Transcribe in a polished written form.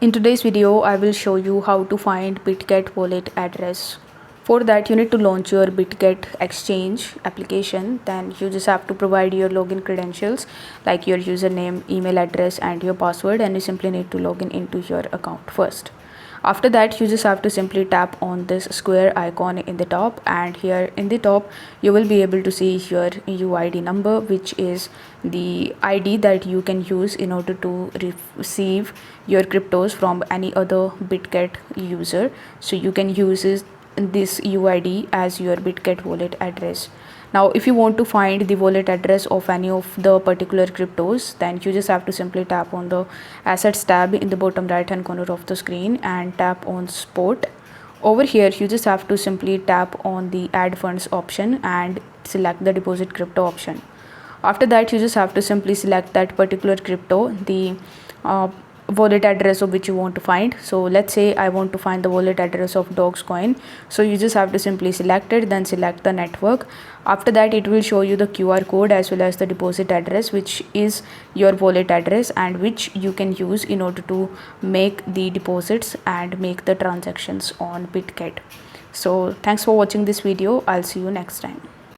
In today's video, I will show you how to find Bitget wallet address. For that, you need to launch your Bitget exchange application. Then you just have to provide your login credentials like your username, email address and your password, and you simply need to log into your account first. After that, you just have to simply tap on this square icon in the top, and here in the top you will be able to see your UID number, which is the ID that you can use in order to receive your cryptos from any other Bitget user. So you can use this UID as your Bitget wallet address. Now if you want to find the wallet address of any of the particular cryptos, then you just have to simply tap on the assets tab in the bottom right hand corner of the screen and tap on spot. Over here you just have to simply tap on the add funds option and select the deposit crypto option. After that, you just have to simply select that particular crypto, the wallet address of which you want to find. So let's say I want to find the wallet address of Dogecoin. So you just have to simply select it, then select the network. After that, it will show you the QR code as well as the deposit address, which is your wallet address and which you can use in order to make the deposits and make the transactions on Bitget. So thanks for watching this video. I'll see you next time.